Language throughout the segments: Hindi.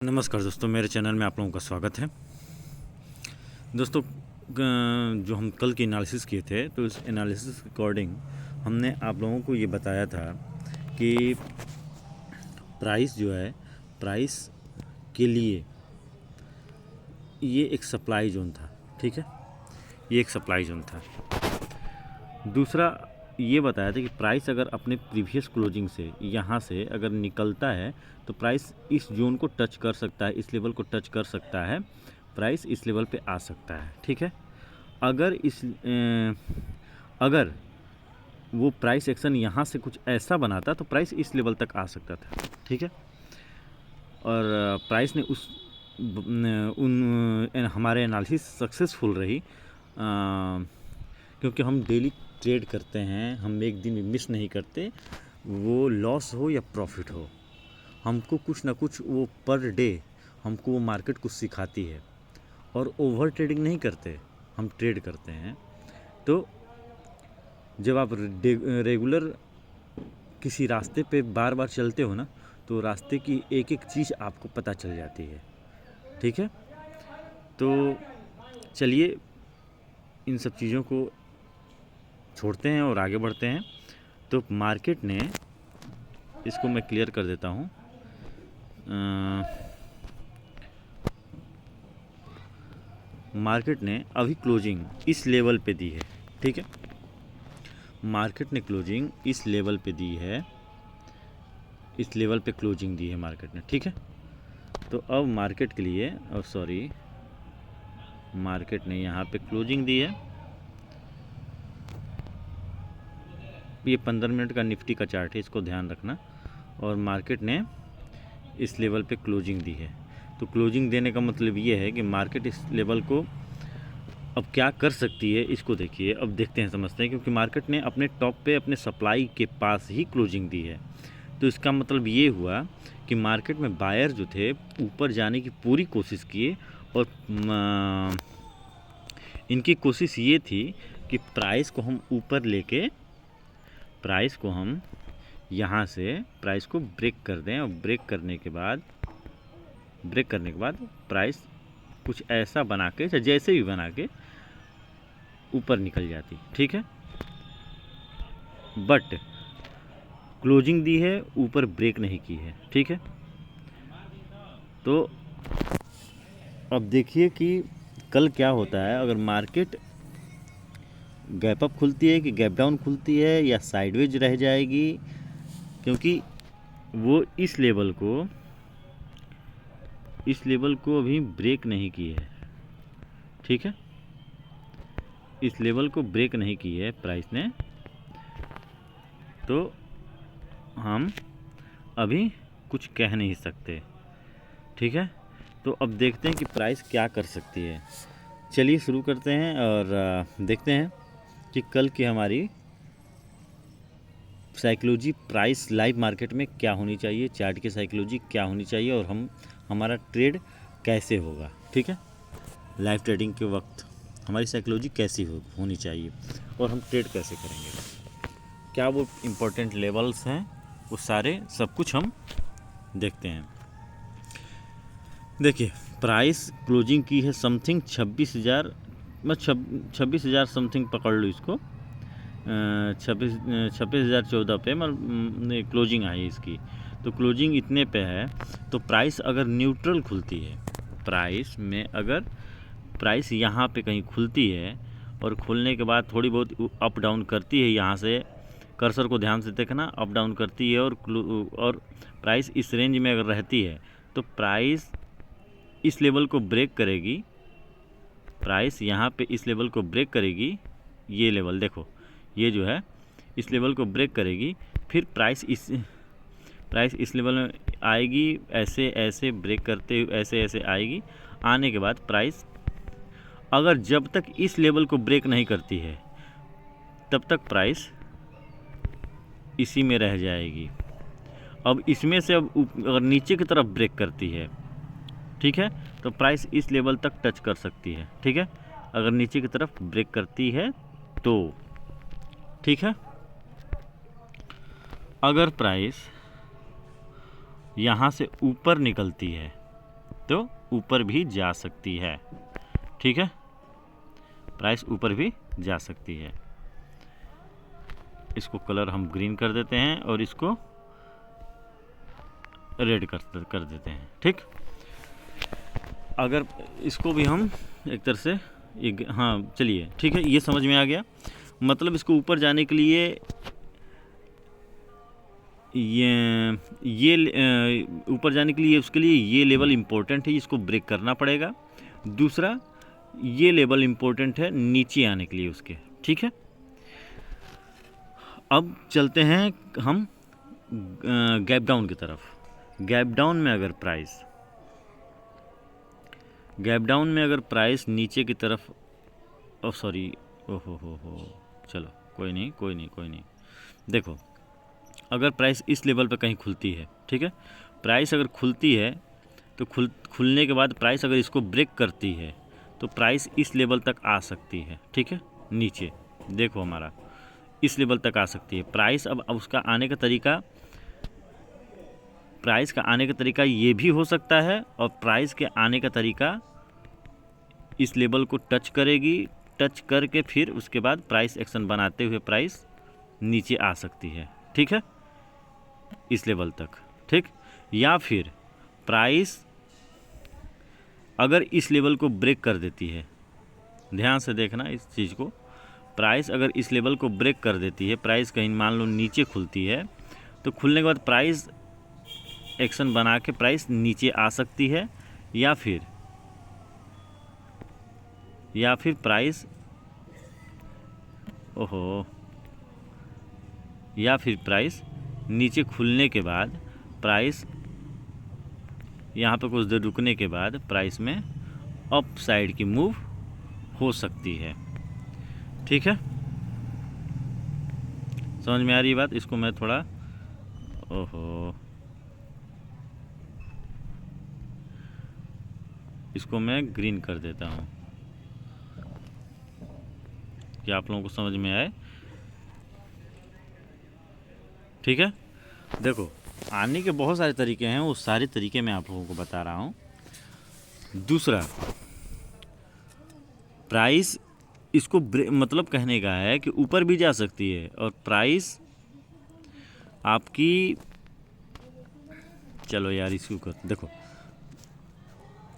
नमस्कार दोस्तों, मेरे चैनल में आप लोगों का स्वागत है। दोस्तों, जो हम कल की एनालिसिस किए थे, तो इस एनालिसिस के अकॉर्डिंग हमने आप लोगों को ये बताया था कि प्राइस जो है, प्राइस के लिए ये एक सप्लाई जोन था। ठीक है, ये एक सप्लाई जोन था। दूसरा ये बताया था कि प्राइस अगर अपने प्रीवियस क्लोजिंग से यहाँ से अगर निकलता है तो प्राइस इस जोन को टच कर सकता है, इस लेवल को टच कर सकता है, प्राइस इस लेवल पे आ सकता है। ठीक है, अगर वो प्राइस एक्शन यहाँ से कुछ ऐसा बनाता तो प्राइस इस लेवल तक आ सकता था। ठीक है, और प्राइस ने हमारे एनालिसिस सक्सेसफुल रही, क्योंकि हम डेली ट्रेड करते हैं, हम एक दिन भी मिस नहीं करते। वो लॉस हो या प्रॉफिट हो, हमको कुछ ना कुछ वो पर डे हमको वो मार्केट कुछ सिखाती है। और ओवर ट्रेडिंग नहीं करते, हम ट्रेड करते हैं। तो जब आप रेगुलर किसी रास्ते पे बार बार चलते हो ना, तो रास्ते की एक एक चीज़ आपको पता चल जाती है। ठीक है, तो चलिए इन सब चीज़ों को छोड़ते हैं और आगे बढ़ते हैं। तो मार्केट ने, इसको मैं क्लियर कर देता हूँ, मार्केट ने अभी क्लोजिंग इस लेवल पे दी है। ठीक है, मार्केट ने क्लोजिंग इस लेवल पे दी है, इस लेवल पे क्लोजिंग दी है मार्केट ने। ठीक है, तो अब मार्केट के लिए, मार्केट ने यहाँ पे क्लोजिंग दी है। ये 15 मिनट का निफ्टी का चार्ट है, इसको ध्यान रखना। और मार्केट ने इस लेवल पे क्लोजिंग दी है। तो क्लोजिंग देने का मतलब ये है कि मार्केट इस लेवल को अब क्या कर सकती है, इसको देखिए। अब देखते हैं, समझते हैं, क्योंकि मार्केट ने अपने टॉप पे अपने सप्लाई के पास ही क्लोजिंग दी है। तो इसका मतलब ये हुआ कि मार्केट में बायर जो थे ऊपर जाने की पूरी कोशिश किए, और इनकी कोशिश ये थी कि प्राइस को हम ऊपर लेके, प्राइस को हम यहाँ से प्राइस को ब्रेक कर दें, और ब्रेक करने के बाद प्राइस कुछ ऐसा बना के, जैसे भी बना के ऊपर निकल जाती। ठीक है, बट क्लोजिंग दी है, ऊपर ब्रेक नहीं की है। ठीक है, तो अब देखिए कि कल क्या होता है। अगर मार्केट गैप अप खुलती है कि गैप डाउन खुलती है, या साइडवेज रह जाएगी, क्योंकि वो इस लेवल को अभी ब्रेक नहीं की है। ठीक है, इस लेवल को ब्रेक नहीं की है प्राइस ने, तो हम अभी कुछ कह नहीं सकते। ठीक है, तो अब देखते हैं कि प्राइस क्या कर सकती है। चलिए शुरू करते हैं और देखते हैं कि कल की हमारी साइकोलॉजी प्राइस लाइव मार्केट में क्या होनी चाहिए, चार्ट की साइकोलॉजी क्या होनी चाहिए, और हमारा ट्रेड कैसे होगा। ठीक है, लाइव ट्रेडिंग के वक्त हमारी साइकोलॉजी कैसी होनी चाहिए, और हम ट्रेड कैसे करेंगे, क्या वो इम्पोर्टेंट लेवल्स हैं, वो सारे सब कुछ हम देखते हैं। देखिए, प्राइस क्लोजिंग की है समथिंग 26,000, मैं 26,000 समथिंग पकड़ लूँ इसको, 26,014 पे मतलब क्लोजिंग आई इसकी। तो क्लोजिंग इतने पे है, तो प्राइस अगर न्यूट्रल खुलती है, प्राइस में अगर प्राइस यहाँ पे कहीं खुलती है, और खुलने के बाद थोड़ी बहुत अप डाउन करती है, यहाँ से कर्सर को ध्यान से देखना, अप डाउन करती है, और प्राइस इस रेंज में अगर रहती है, तो प्राइस इस लेवल को ब्रेक करेगी। प्राइस यहाँ पे इस लेवल को ब्रेक करेगी, ये लेवल देखो, ये जो है इस लेवल को ब्रेक करेगी, फिर प्राइस इस लेवल में आएगी, ऐसे ब्रेक करते हुए ऐसे आएगी। आने के बाद प्राइस अगर जब तक इस लेवल को ब्रेक नहीं करती है, तब तक प्राइस इसी में रह जाएगी। अब इसमें से अब अगर नीचे की तरफ ब्रेक करती है, ठीक है, तो प्राइस इस लेवल तक टच कर सकती है। ठीक है, अगर नीचे की तरफ ब्रेक करती है तो, ठीक है, अगर प्राइस यहाँ से ऊपर निकलती है, तो ऊपर भी जा सकती है। ठीक है, प्राइस ऊपर भी जा सकती है। इसको कलर हम ग्रीन कर देते हैं और इसको रेड कर देते हैं। ठीक, अगर इसको भी हम एक तरह से एक, हाँ चलिए ठीक है, ये समझ में आ गया। मतलब इसको ऊपर जाने के लिए ये ऊपर जाने के लिए उसके लिए ये लेवल इम्पोर्टेंट है, इसको ब्रेक करना पड़ेगा। दूसरा ये लेवल इम्पोर्टेंट है नीचे आने के लिए उसके। ठीक है, अब चलते हैं हम गैप डाउन की तरफ। गैप डाउन में अगर प्राइस नीचे की तरफ, सॉरी, ओहो, चलो कोई नहीं। देखो, अगर प्राइस इस लेवल पे कहीं खुलती है, ठीक है, प्राइस अगर खुलती है तो खुलने के बाद प्राइस अगर इसको ब्रेक करती है तो प्राइस इस लेवल तक आ सकती है। ठीक है, नीचे देखो हमारा इस लेवल तक आ सकती है प्राइस। अब उसका आने का तरीका, प्राइस का आने का तरीका ये भी हो सकता है, और प्राइस के आने का तरीका इस लेवल को टच करेगी, टच करके फिर उसके बाद प्राइस एक्शन बनाते हुए प्राइस नीचे आ सकती है। ठीक है, इस लेवल तक। ठीक, या फिर प्राइस अगर इस लेवल को ब्रेक कर देती है, ध्यान से देखना इस चीज़ को, प्राइस अगर इस लेवल को ब्रेक कर देती है, प्राइस कहीं मान लो नीचे खुलती है, तो खुलने के बाद प्राइस एक्शन बना के प्राइस नीचे आ सकती है, या फिर प्राइस या फिर प्राइस नीचे खुलने के बाद प्राइस यहाँ पे कुछ देर रुकने के बाद प्राइस में अप साइड की मूव हो सकती है। ठीक है, समझ में आ रही बात? इसको मैं थोड़ा इसको मैं ग्रीन कर देता हूँ कि आप लोगों को समझ में आए। ठीक है, देखो आने के बहुत सारे तरीके हैं, वो सारे तरीके मैं आप लोगों को बता रहा हूँ। दूसरा, प्राइस इसको मतलब कहने का है कि ऊपर भी जा सकती है, और प्राइस आपकी, चलो यार इसको कर देखो,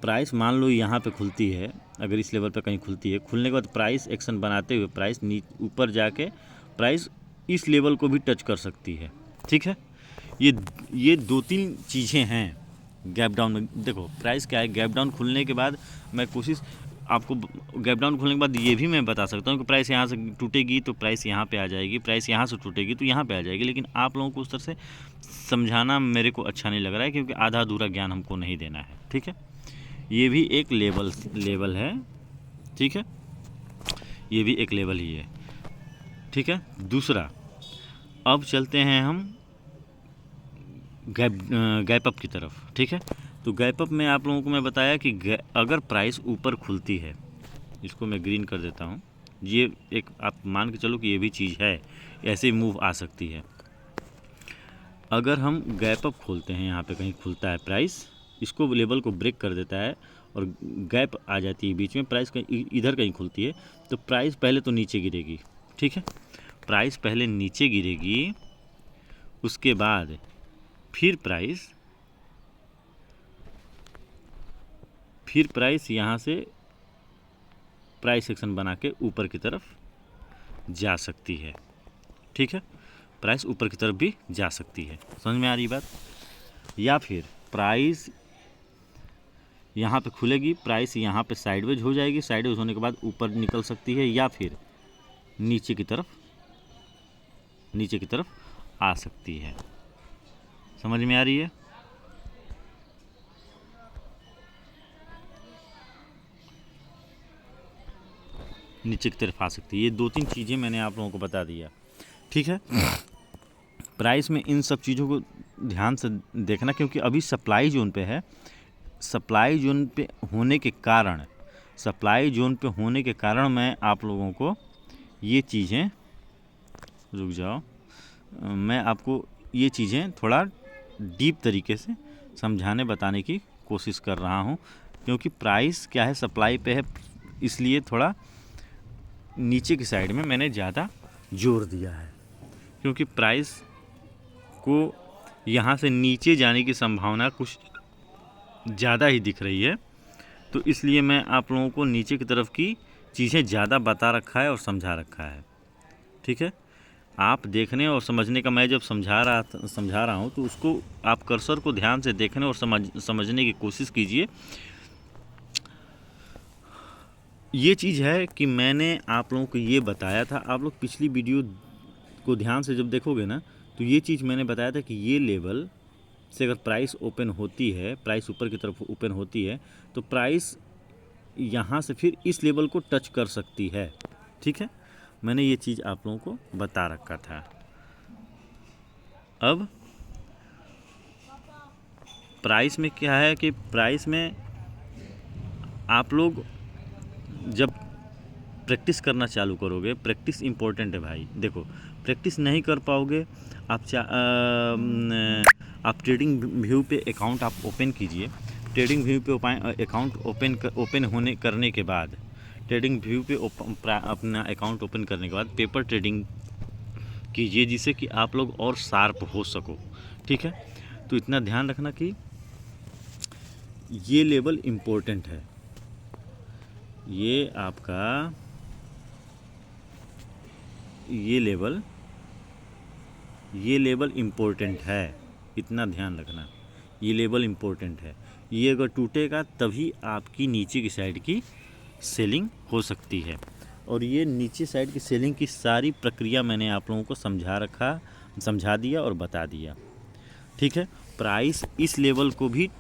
प्राइस मान लो यहाँ पे खुलती है, अगर इस लेवल पे कहीं खुलती है, खुलने के बाद प्राइस एक्शन बनाते हुए प्राइस ऊपर जाके प्राइस इस लेवल को भी टच कर सकती है। ठीक है, ये 2-3 चीज़ें हैं गैप डाउन में। देखो प्राइस क्या है, गैप डाउन खुलने के बाद मैं कोशिश आपको, गैप डाउन खुलने के बाद ये भी मैं बता सकता हूँ कि प्राइस यहाँ से टूटेगी तो प्राइस यहाँ पे आ जाएगी, प्राइस यहाँ से टूटेगी तो यहाँ पे आ जाएगी, लेकिन आप लोगों को उस तरह से समझाना मेरे को अच्छा नहीं लग रहा है, क्योंकि आधा अधूरा ज्ञान हमको नहीं देना है। ठीक है, ये भी एक लेवल है। ठीक है, ये भी एक लेवल ही है। ठीक है, दूसरा, अब चलते हैं हम गैप अप की तरफ। ठीक है, तो गैप अप में आप लोगों को मैं बताया कि अगर प्राइस ऊपर खुलती है, इसको मैं ग्रीन कर देता हूँ, ये एक आप मान के चलो कि ये भी चीज़ है, ऐसे ही मूव आ सकती है। अगर हम गैप अप खोलते हैं, यहाँ पे कहीं खुलता है प्राइस, इसको लेवल को ब्रेक कर देता है और गैप आ जाती है बीच में, प्राइस कहीं इधर कहीं खुलती है, तो प्राइस पहले तो नीचे गिरेगी। ठीक है, प्राइस पहले नीचे गिरेगी, उसके बाद फिर प्राइस यहाँ से प्राइस सेक्शन बना के ऊपर की तरफ जा सकती है। ठीक है, प्राइस ऊपर की तरफ भी जा सकती है। समझ में आ रही बात? या फिर प्राइस यहाँ पे खुलेगी, प्राइस यहाँ पे साइडवेज हो जाएगी, साइडवेज होने के बाद ऊपर निकल सकती है, या फिर नीचे की तरफ आ सकती है। समझ में आ रही है? नीचे की तरफ आ सकती है। ये 2-3 चीज़ें मैंने आप लोगों को बता दिया। ठीक है, प्राइस में इन सब चीज़ों को ध्यान से देखना, क्योंकि अभी सप्लाई जोन पे है। सप्लाई जोन पे होने के कारण मैं आप लोगों को ये चीज़ें, रुक जाओ, मैं आपको ये चीज़ें थोड़ा डीप तरीके से समझाने बताने की कोशिश कर रहा हूँ, क्योंकि प्राइस क्या है सप्लाई पे है, इसलिए थोड़ा नीचे की साइड में मैंने ज़्यादा जोर दिया है, क्योंकि प्राइस को यहाँ से नीचे जाने की संभावना कुछ ज़्यादा ही दिख रही है। तो इसलिए मैं आप लोगों को नीचे की तरफ की चीज़ें ज़्यादा बता रखा है और समझा रखा है। ठीक है, आप देखने और समझने का, मैं जब समझा रहा हूँ तो उसको आप कर्सर को ध्यान से देखने और समझने की कोशिश कीजिए। ये चीज़ है कि मैंने आप लोगों को ये बताया था, आप लोग पिछली वीडियो को ध्यान से जब देखोगे ना, तो ये चीज़ मैंने बताया था कि ये लेवल से अगर प्राइस ओपन होती है, प्राइस ऊपर की तरफ ओपन होती है, तो प्राइस यहाँ से फिर इस लेवल को टच कर सकती है। ठीक है, मैंने ये चीज़ आप लोगों को बता रखा था। अब प्राइस में क्या है कि प्राइस में आप लोग जब प्रैक्टिस करना चालू करोगे, प्रैक्टिस इम्पोर्टेंट है भाई। देखो, प्रैक्टिस नहीं कर पाओगे, आप ट्रेडिंग व्यू पे अकाउंट आप ओपन कीजिए। ट्रेडिंग व्यू पे अकाउंट ओपन होने करने के बाद, ट्रेडिंग व्यू पे अपना अकाउंट ओपन करने के बाद पेपर ट्रेडिंग कीजिए, जिससे कि आप लोग और शार्प हो सको। ठीक है, तो इतना ध्यान रखना कि ये लेवल इम्पोर्टेंट है, ये आपका ये लेवल इम्पोर्टेंट है, इतना ध्यान रखना। ये लेवल इम्पोर्टेंट है, ये अगर टूटेगा तभी आपकी नीचे की साइड की सेलिंग हो सकती है। और ये नीचे साइड की सेलिंग की सारी प्रक्रिया मैंने आप लोगों को समझा दिया और बता दिया। ठीक है, प्राइस इस लेवल को भी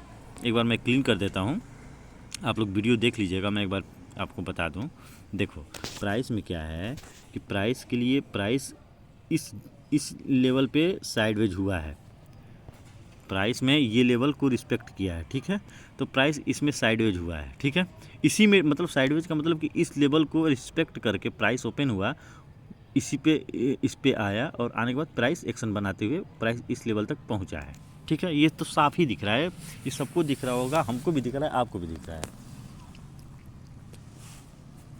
एक बार मैं क्लीन कर देता हूँ, आप लोग वीडियो देख लीजिएगा, मैं एक बार आपको बता दूँ। देखो, प्राइस में क्या है कि प्राइस के लिए प्राइस इस लेवल पे साइडवेज हुआ है, प्राइस में ये लेवल को रिस्पेक्ट किया है। ठीक है, तो प्राइस इसमें साइडवेज हुआ है। ठीक है, इसी में मतलब साइडवेज का मतलब कि इस लेवल को रिस्पेक्ट करके प्राइस ओपन हुआ, इस पे आया और आने के बाद प्राइस एक्शन बनाते हुए प्राइस इस लेवल तक पहुंचा है। ठीक है, ये तो साफ ही दिख रहा है, ये सबको दिख रहा होगा, हमको भी दिख रहा है, आपको भी दिख रहा है।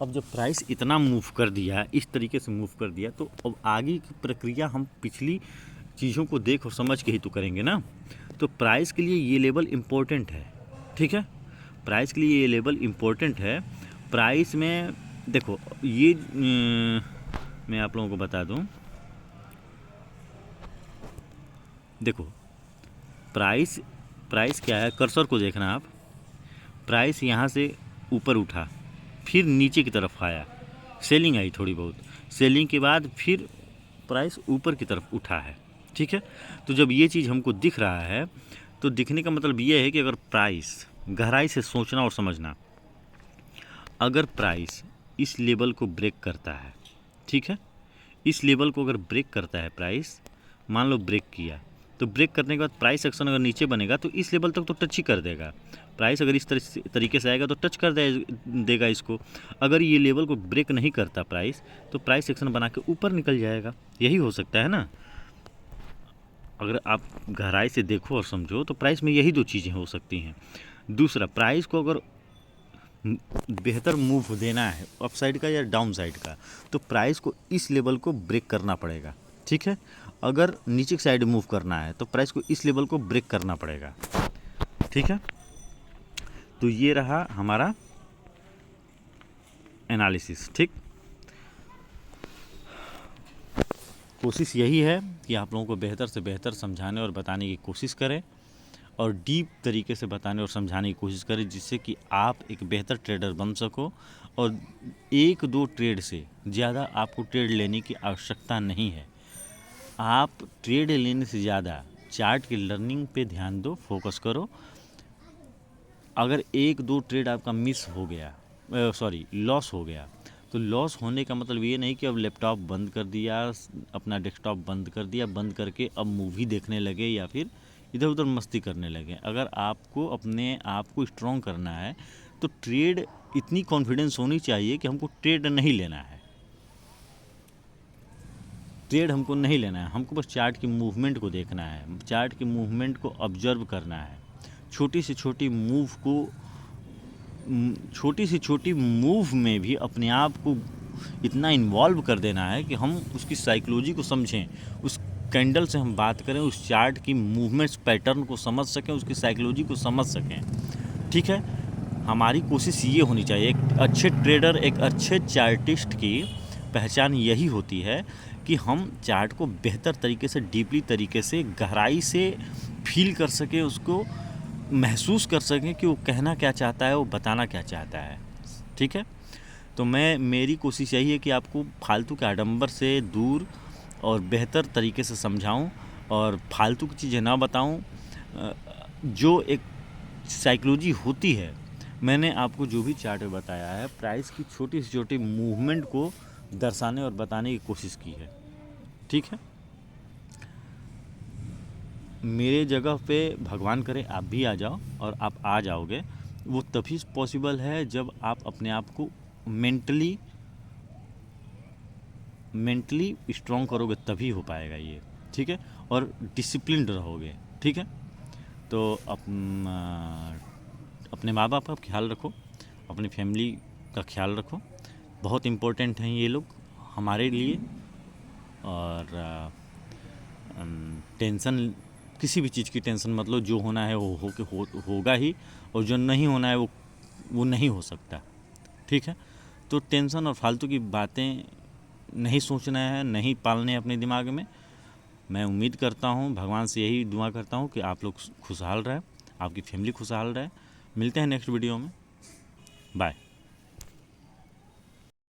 अब जब प्राइस इतना मूव कर दिया, इस तरीके से मूव कर दिया, तो अब आगे की प्रक्रिया हम पिछली चीज़ों को देख और समझ के ही तो करेंगे ना। तो प्राइस के लिए ये लेवल इम्पोर्टेंट है। ठीक है, प्राइस के लिए ये लेवल इम्पोर्टेंट है। प्राइस में देखो, ये मैं आप लोगों को बता दूं, देखो प्राइस क्या है, कर्सर को देखना आप। प्राइस यहाँ से ऊपर उठा, फिर नीचे की तरफ आया, सेलिंग आई थोड़ी बहुत, सेलिंग के बाद फिर प्राइस ऊपर की तरफ उठा है। ठीक है, तो जब ये चीज़ हमको दिख रहा है, तो दिखने का मतलब ये है कि अगर प्राइस, गहराई से सोचना और समझना, अगर प्राइस इस लेवल को ब्रेक करता है, ठीक है, इस लेवल को अगर ब्रेक करता है प्राइस, मान लो ब्रेक किया, तो ब्रेक करने के बाद प्राइस एक्शन अगर नीचे बनेगा तो इस लेवल तक तो टच ही कर देगा। प्राइस अगर इस तरीके से आएगा तो टच कर देगा इसको। अगर ये लेवल को ब्रेक नहीं करता प्राइस, तो प्राइस एक्शन बना के ऊपर निकल जाएगा। यही हो सकता है ना, अगर आप गहराई से देखो और समझो तो प्राइस में यही दो चीज़ें हो सकती हैं। दूसरा, प्राइस को अगर बेहतर मूव देना है अप साइड का या डाउन साइड का, तो प्राइस को इस लेवल को ब्रेक करना पड़ेगा। ठीक है, अगर नीचे की साइड मूव करना है तो प्राइस को इस लेवल को ब्रेक करना पड़ेगा। ठीक है, तो ये रहा हमारा एनालिसिस। ठीक, कोशिश यही है कि आप लोगों को बेहतर से बेहतर समझाने और बताने की कोशिश करें, और डीप तरीके से बताने और समझाने की कोशिश करें, जिससे कि आप एक बेहतर ट्रेडर बन सको। और एक दो ट्रेड से ज़्यादा आपको ट्रेड लेने की आवश्यकता नहीं है। आप ट्रेड लेने से ज़्यादा चार्ट की लर्निंग पे ध्यान दो, फोकस करो। अगर एक दो ट्रेड आपका मिस हो गया, लॉस हो गया, तो लॉस होने का मतलब ये नहीं कि अब लैपटॉप बंद कर दिया, अपना डेस्कटॉप बंद कर दिया, बंद करके अब मूवी देखने लगे या फिर इधर उधर मस्ती करने लगे। अगर आपको अपने आप को स्ट्रॉन्ग करना है, तो ट्रेड इतनी कॉन्फिडेंस होनी चाहिए कि हमको ट्रेड नहीं लेना है, ट्रेड हमको नहीं लेना है, हमको बस चार्ट की मूवमेंट को देखना है, चार्ट की मूवमेंट को ऑब्जर्व करना है। छोटी से छोटी मूव में भी अपने आप को इतना इन्वॉल्व कर देना है कि हम उसकी साइकोलॉजी को समझें, उस कैंडल से हम बात करें, उस चार्ट की मूवमेंट्स पैटर्न को समझ सकें, उसकी साइकोलॉजी को समझ सकें। ठीक है, हमारी कोशिश ये होनी चाहिए। एक अच्छे ट्रेडर, एक अच्छे चार्टिस्ट की पहचान यही होती है कि हम चार्ट को बेहतर तरीके से, डीपली तरीके से, गहराई से फील कर सकें, उसको महसूस कर सकें कि वो कहना क्या चाहता है, वो बताना क्या चाहता है। ठीक है, तो मेरी कोशिश यही है कि आपको फालतू के आडंबर से दूर और बेहतर तरीके से समझाऊं और फालतू की चीज़ें ना बताऊं। जो एक साइकोलॉजी होती है, मैंने आपको जो भी चार्ट में बताया है, प्राइस की छोटी से छोटी मूवमेंट को दर्शाने और बताने की कोशिश की है। ठीक है, मेरे जगह पे भगवान करे आप भी आ जाओ, और आप आ जाओगे। वो तभी पॉसिबल है जब आप अपने आप को मेंटली स्ट्रॉन्ग करोगे, तभी हो पाएगा ये। ठीक है, और डिसिप्लिन्ड रहोगे। ठीक है, तो अपने माँ बाप का ख्याल रखो, अपनी फैमिली का ख्याल रखो। बहुत इम्पोर्टेंट हैं ये लोग हमारे लिए। और टेंशन, किसी भी चीज़ की टेंशन मत लो। जो होना है वो होगा ही, और जो नहीं होना है वो नहीं हो सकता। ठीक है, तो टेंशन और फालतू की बातें नहीं सोचना है, नहीं पालने अपने दिमाग में। मैं उम्मीद करता हूँ, भगवान से यही दुआ करता हूँ कि आप लोग खुशहाल रहे, आपकी फैमिली खुशहाल रहे। मिलते हैं नेक्स्ट वीडियो में। बाय।